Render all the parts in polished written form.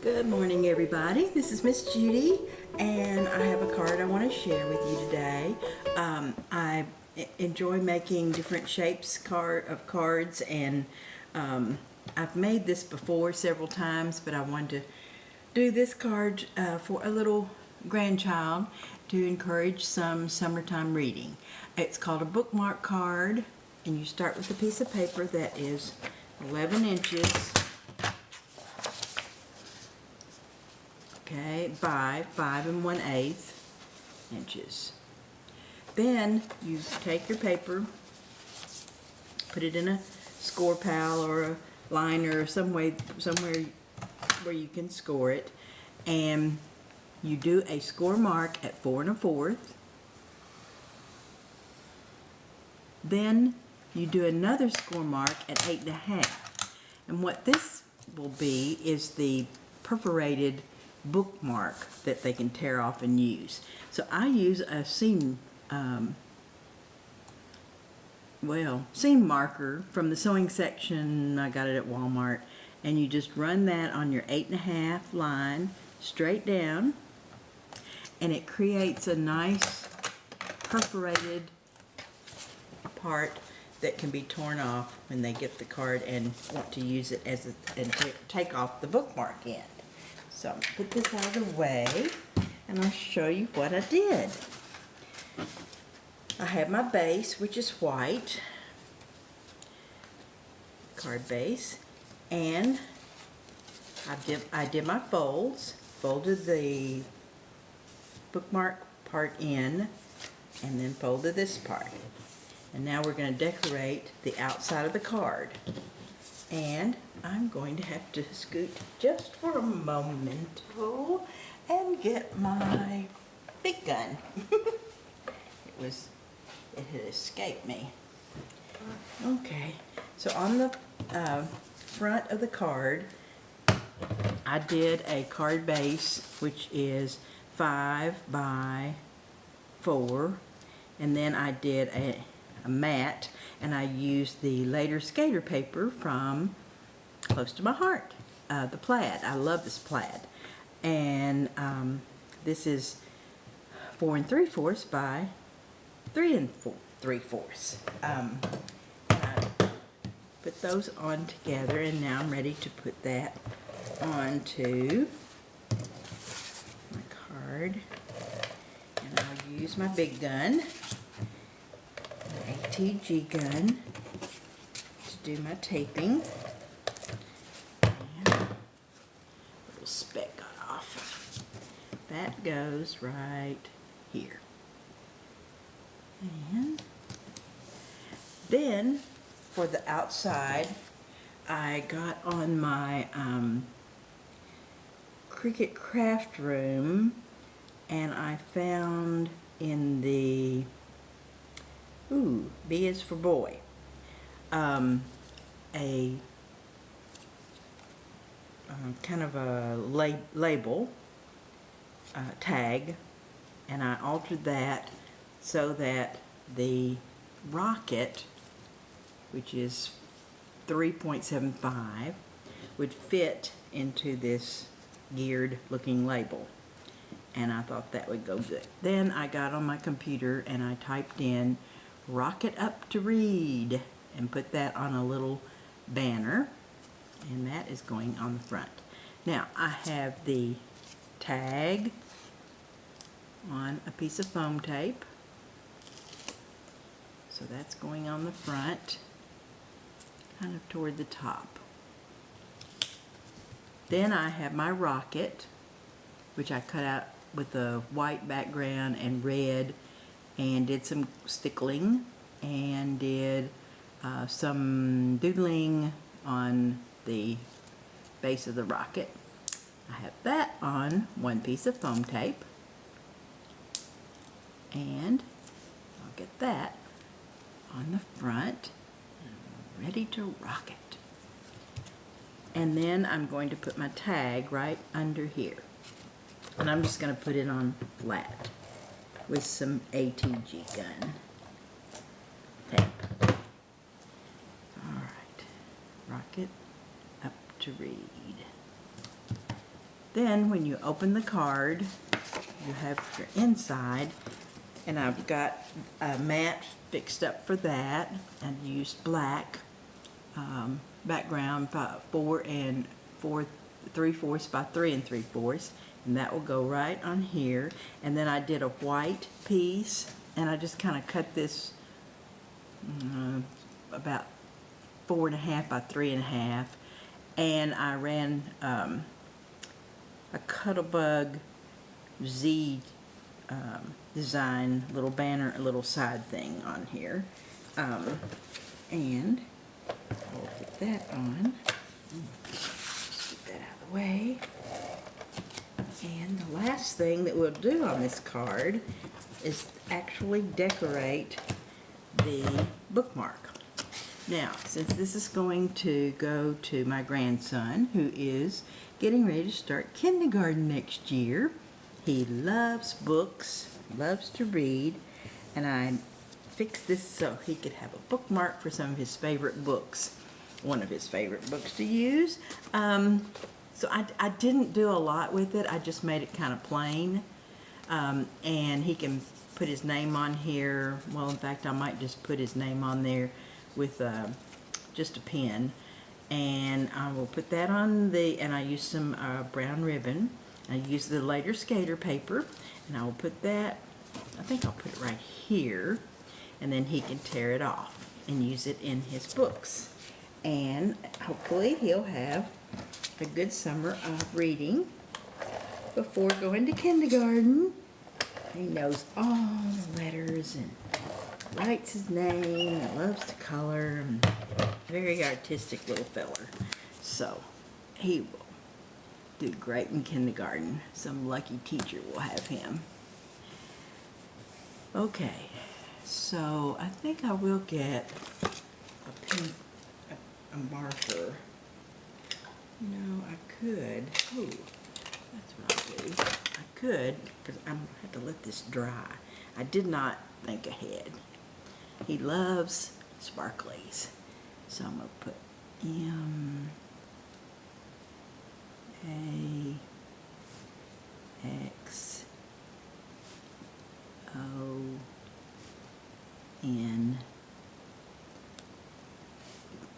Good morning, everybody. This is Miss Judy, and I have a card I want to share with you today. I enjoy making different shapes of cards, and I've made this before several times, but I wanted to do this card for a little grandchild to encourage some summertime reading. It's called a bookmark card, and you start with a piece of paper that is 11 inches. Okay, by 5 1/8 inches. Then you take your paper, put it in a score pal or a liner or somewhere where you can score it, and you do a score mark at 4 1/4. Then you do another score mark at 8 1/2. And what this will be is the perforated bookmark that they can tear off and use. So I use a seam marker from the sewing section. I got it at Walmart, and you just run that on your 8 1/2 line straight down, and it creates a nice perforated part that can be torn off when they get the card and want to use it as and take off the bookmark end. So I'm going to put this out of the way, and I'll show you what I did. I have my base, which is white, card base, and I did my folds, folded the bookmark part in, and then folded this part. And now we're going to decorate the outside of the card. And I'm going to have to scoot just for a moment and get my big gun. It had escaped me. Okay, so on the front of the card, I did a card base which is 5 by 4, and then I did a mat, and I used the Later Skater Paper from Close to My Heart, the plaid. I love this plaid. And this is 4 3/4 by 3 3/4. And I put those on together, and now I'm ready to put that onto my card. And I'll use my big gun, ATG gun, to do my taping. And a little speck got off. That goes right here. And then for the outside, I got on my Cricut Craft Room, and I found in the B is for boy, a kind of a label tag, and I altered that so that the rocket, which is 3.75, would fit into this geared looking label, and I thought that would go good. Then I got on my computer and I typed in "Rocket Up to Read" and put that on a little banner, and that is going on the front. Now I have the tag on a piece of foam tape, so that's going on the front, kind of toward the top. Then I have my rocket, which I cut out with a white background and red, and did some stickling and did some doodling on the base of the rocket. I have that on one piece of foam tape, and I'll get that on the front, ready to rock it. And then I'm going to put my tag right under here, and I'm just going to put it on flat with some ATG gun tape. Alright, Rocket Up to Read. Then when you open the card, you have your inside, and I've got a mat fixed up for that. I used black background by 4 3/4 by 3 3/4, and that will go right on here. And then I did a white piece, and I just kind of cut this about 4.5 by 3.5, and I ran a Cuttlebug Z design little banner, a little side thing on here, and I'll put that on. Get that out of the way. And the last thing that we'll do on this card is actually decorate the bookmark. Now, since this is going to go to my grandson, who is getting ready to start kindergarten next year, he loves books, loves to read, and I fixed this so he could have a bookmark for some of his favorite books, one of his favorite books to use. So I didn't do a lot with it. I just made it kind of plain, and he can put his name on here. Well, in fact, I might just put his name on there with just a pen, and I will put that on and I use some brown ribbon. I use the Later Skater Paper, and I will put that, I think I'll put it right here, and then he can tear it off and use it in his books. And hopefully he'll have a good summer of reading before going to kindergarten. He knows all the letters and writes his name and loves to color, and very artistic little feller. So he will do great in kindergarten. Some lucky teacher will have him. Okay, so I think I will get a pen, a marker. You know, I could. Oh, that's what I'll do. I could, because I'm going to have to let this dry. I did not think ahead. He loves sparklies. So I'm going to put M-A-X-O-N.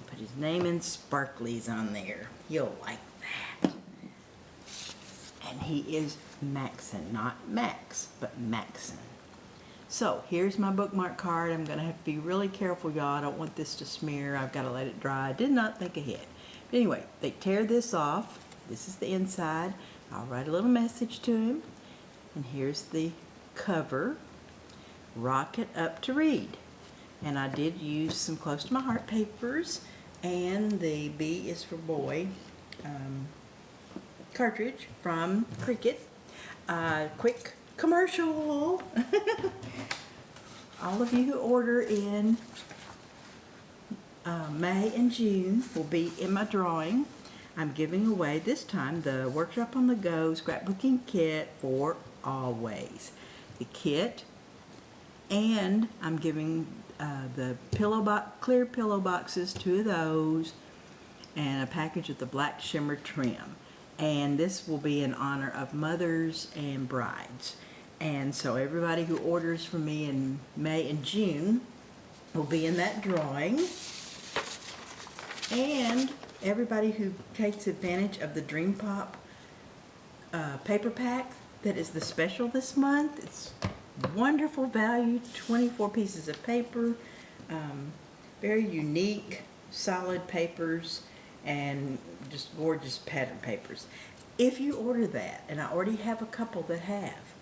Put his name in sparklies on there. You'll like that. And he is Maxon, not Max, but Maxon. So here's my bookmark card. I'm going to have to be really careful, y'all. I don't want this to smear. I've got to let it dry. I did not think ahead. But anyway, they tear this off. This is the inside. I'll write a little message to him. And here's the cover. Rocket up to read. And I did use some close to my heart papers. And the B is for boy cartridge from Cricut. Quick commercial. All of you who order in May and June will be in my drawing. I'm giving away this time the Workshop on the Go scrapbooking kit for always. The kit, and I'm giving the clear pillow boxes, 2 of those, and a package of the black shimmer trim. And this will be in honor of mothers and brides. And so everybody who orders from me in May and June will be in that drawing. And everybody who takes advantage of the Dream Pop paper pack that is the special this month, it's wonderful value, 24 pieces of paper, very unique, solid papers, and just gorgeous pattern papers. If you order that, and I already have a couple that have,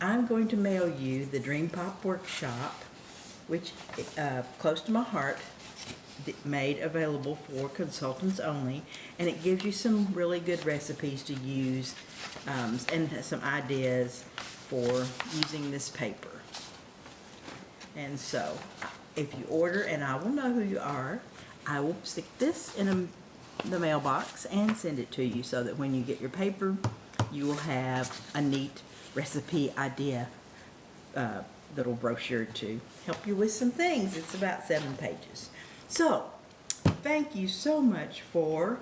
I'm going to mail you the Dream Pop Workshop, which close to my heart, made available for consultants only, and it gives you some really good recipes to use and some ideas for using this paper. And so if you order, and I will know who you are, I will stick this in the mailbox and send it to you, so that when you get your paper, you will have a neat recipe idea little brochure to help you with some things. It's about 7 pages. So thank you so much for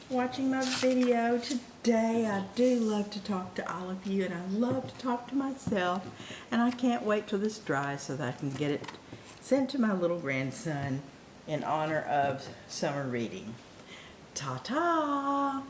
watching my video today. I do love to talk to all of you, and I love to talk to myself, and I can't wait till this dries so that I can get it sent to my little grandson in honor of summer reading. Ta-ta!